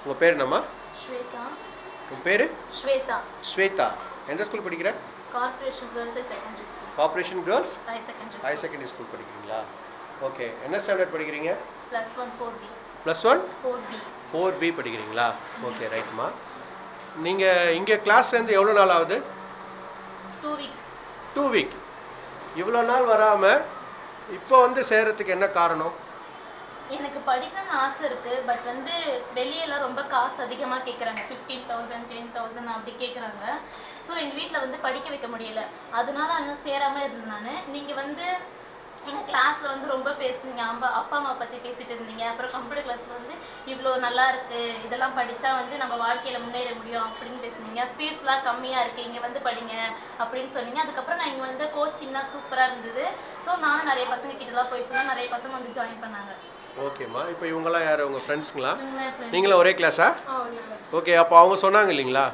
உங்கள் பேர் என்னம்மா? ஸ்வேதா. உங்கள் பேர்? ஸ்வேதா. ஸ்வேதா. எந்த ஸ்கூல் படிக்கிற? Corporation girls secondary school. Corporation girls higher secondary school படிக்கிறீங்களா? ஓகே. என்ன ஸ்டாண்டர்ட் படிக்கிறீங்க? +1 4B. +1 4B. 4B படிக்கிறீங்களா? ஓகே ரைட்மா. நீங்கள் இங்கே கிளாஸ் சேர்ந்து எவ்வளோ நாள் ஆகுது? 2 வீக். 2 வீக். இவ்வளோ நாள் வராமல் இப்போ வந்து சேர்றதுக்கு என்ன காரணம்? எனக்கு படிக்கணும்னு ஆசை இருக்கு. பட் வந்து வெளியெல்லாம் ரொம்ப காசு அதிகமாக கேட்குறாங்க. 15,000 10,000 அப்படி கேட்குறாங்க. ஸோ எங்கள் வீட்டில் வந்து படிக்க வைக்க முடியல. அதனால நான் சேராமல் இருந்தேன். நான் நீங்கள் வந்து எங்கள் கிளாஸில் வந்து ரொம்ப பேசுனீங்க. அப்பா அம்மா பற்றி பேசிட்டு இருந்தீங்க. அப்புறம் கம்ப்யூட்டர் கிளாஸில் வந்து இவ்வளோ நல்லா இருக்கு, இதெல்லாம் படித்தா வந்து நம்ம வாழ்க்கையில் முன்னேற முடியும் அப்படின்னு பேசுனீங்க. ஃபீஸ்லாம் கம்மியாக இருக்குது, இங்கே வந்து படிங்க அப்படின்னு சொன்னீங்க. அதுக்கப்புறம் நான் இங்கே வந்து கோச்சிங்லாம் சூப்பராக இருந்தது. ஸோ நானும் நிறைய பசங்க கிட்டலாம் போய் சொன்னால் நிறைய பசங்க வந்து ஜாயின் பண்ணாங்க. ஓகேம்மா. இப்போ இவங்கெல்லாம் யார் உங்கள் ஃப்ரெண்ட்ஸுங்களா? நீங்களும் ஒரே கிளாஸா? ஓகே. அப்போ அவங்க சொன்னாங்க இல்லைங்களா,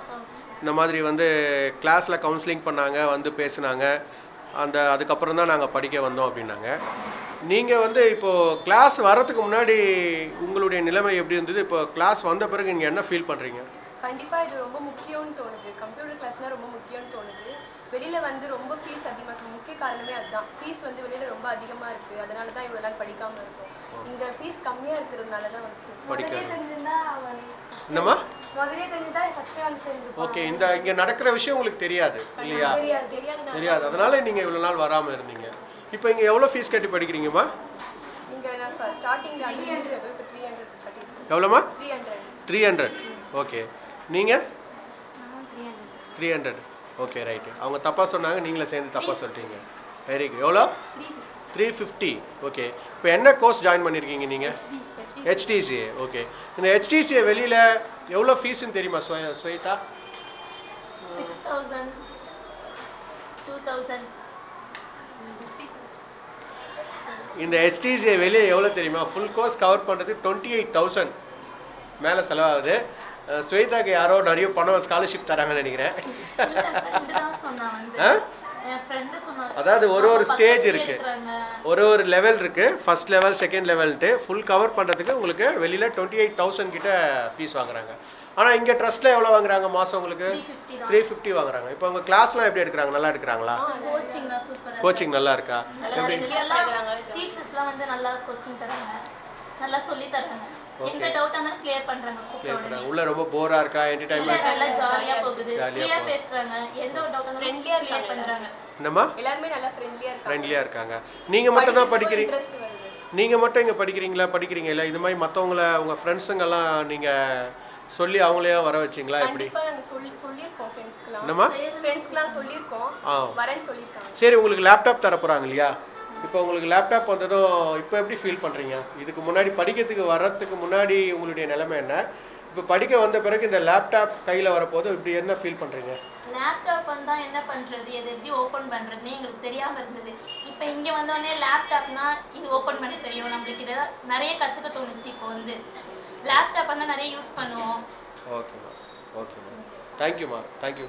இந்த மாதிரி வந்து கிளாஸில் கவுன்சிலிங் பண்ணாங்க, வந்து பேசுனாங்க, அதுக்கப்புறம் தான் நாங்கள் படிக்க வந்தோம் அப்படின்னாங்க. நீங்கள் வந்து இப்போது கிளாஸ் வர்றதுக்கு முன்னாடி உங்களுடைய நிலைமை எப்படி இருந்தது? இப்போ கிளாஸ் வந்த பிறகு நீங்கள் என்ன ஃபீல் பண்ணுறீங்க? கண்டிப்பாக இது ரொம்ப முக்கியம்னு தோணுது. கம்ப்யூட்டர் கிளாஸ்னால் ரொம்ப முக்கியம்னு தோணுது. வெளியில் வந்து ரொம்ப ஃபீஸ் அதிகமாக இருக்குது. முக்கிய காரணமே அதுதான். ஃபீஸ் வந்து வெளியில் ரொம்ப அதிகமாக இருக்குது. அதனால தான் இவ்வளோ நாள் படிக்காமல் இருக்கும். இங்கே ஃபீஸ் கம்மியாக இருக்கிறதுனால தான் வந்து என்னம்மா? முதலே தெரிஞ்சுதா ஃபஸ்ட்டே வந்து சேர்ந்துருப்போம். ஓகே. இங்கே நடக்கிற விஷயம் உங்களுக்கு தெரியாது இல்லையா? தெரியாது. அதனால நீங்கள் இவ்வளோ நாள் வராமல் இருந்தீங்க. இப்போ இங்கே எவ்வளோ ஃபீஸ் கட்டி படிக்கிறீங்கம்மா? இங்கே நான் ஸ்டார்டிங்கில் 300 இப்போ 300 கட்டிருக்கேன். எவ்வளோம்மா? 300. 300. ஓகே. நீங்கள்? 300. Okay right. அவங்க தப்பாக சொன்னாங்க, நீங்களே சேர்ந்து தப்பாக சொல்கிறீங்க. Very good. எவ்வளோ? 350. ஓகே. இப்போ என்ன கோர்ஸ் ஜாயின் பண்ணியிருக்கீங்க நீங்கள்? HTCA. ஓகே. இந்த HTCA வெளியில் எவ்வளோ ஃபீஸ்ன்னு தெரியுமா ஸ்வேதா? 6,000 2,000. இந்த HTCA வெளியே எவ்வளோ தெரியுமா? ஃபுல் கோர்ஸ் கவர் பண்ணுறதுக்கு 28,000 மேலே செலவாகுது. ஸ்வேதாக்கு யாரோ நிறைய பணம் ஸ்காலர்ஷிப் தராங்கன்னு நினைக்கிறேன். அதாவது ஒரு ஸ்டேஜ் இருக்கு, ஒரு லெவல் இருக்கு. ஃபர்ஸ்ட் லெவல், செகண்ட் லெவல்ட்டு ஃபுல் கவர் பண்ணுறதுக்கு உங்களுக்கு வெளியில் 28,000 கிட்ட ஃபீஸ் வாங்குறாங்க. ஆனால் இங்கே ட்ரஸ்ட்டில் எவ்வளோ வாங்குறாங்க மாதம்? உங்களுக்கு 350 வாங்குறாங்க. இப்போ உங்கள் கிளாஸ்லாம் எப்படி எடுக்கிறாங்க? நல்லா எடுக்கிறாங்களா? கோச்சிங் நல்லா இருக்கா? எப்படி? டீச்சர்ஸ்லாம் வந்து நல்லா கோச்சிங் தராங்க, நல்லா சொல்லி தராங்க. எந்த டவுட் ஆனாலும் கிளியர் பண்றாங்க. உள்ள ரொம்ப போரா இருக்கா? என்டர்டெயின்மென்ட் நல்லா ஜாலியா போகுது. கிளியரா பேசுறாங்க. எந்த ஒரு டவுட் ஆனாலும் ஃப்ரெண்ட்லியா கிளியர் பண்றாங்க. என்னம்மா? எல்லாரும் நல்லா ஃப்ரெண்ட்லியா இருக்காங்க. நீங்க மட்டும் தான் படிக்கிறீங்க? நீங்க மட்டும் இங்க படிக்கிறீங்க இல்ல? இது மாதிரி மத்தவங்கள உங்க ஃப்ரெண்ட்ஸுங்க எல்லாம் நீங்க சொல்லி அவங்களே வர வச்சீங்களா? எப்படி? சொல்லிருக்கோம் ஃப்ரெண்ட்ஸ்க்குலாம். என்னம்மா? ஃப்ரெண்ட்ஸ்க்குலாம் சொல்லிருக்கோம், வரேன்னு சொல்லிருக்காங்க. சரி. உங்களுக்கு லேப்டாப் தர போறாங்க இல்லையா? இப்போ உங்களுக்கு லேப்டாப் வந்ததும் இப்போ எப்படி ஃபீல் பண்ணுறீங்க? இதுக்கு முன்னாடி படிக்கிறதுக்கு வர்றதுக்கு முன்னாடி உங்களுடைய நிலைமை என்ன? இப்போ படிக்க வந்த பிறகு இந்த லேப்டாப் கையில் வரப்போது இப்படி என்ன ஃபீல் பண்ணுறீங்க? லேப்டாப் வந்தால் என்ன பண்ணுறது, இது எப்படி ஓப்பன் பண்ணுறதுன்னு எங்களுக்கு தெரியாமல் இருந்தது. இப்போ இங்கே வந்தோடனே லேப்டாப்னா இது ஓப்பன் பண்ண தெரியும். நம்மளுக்கு இதை நிறைய கற்றுக்க தோணுச்சு. இப்போ வந்து லேப்டாப் வந்து நிறைய யூஸ் பண்ணுவோம். ஓகேம்மா. தேங்க்யூம்மா. தேங்க்யூ.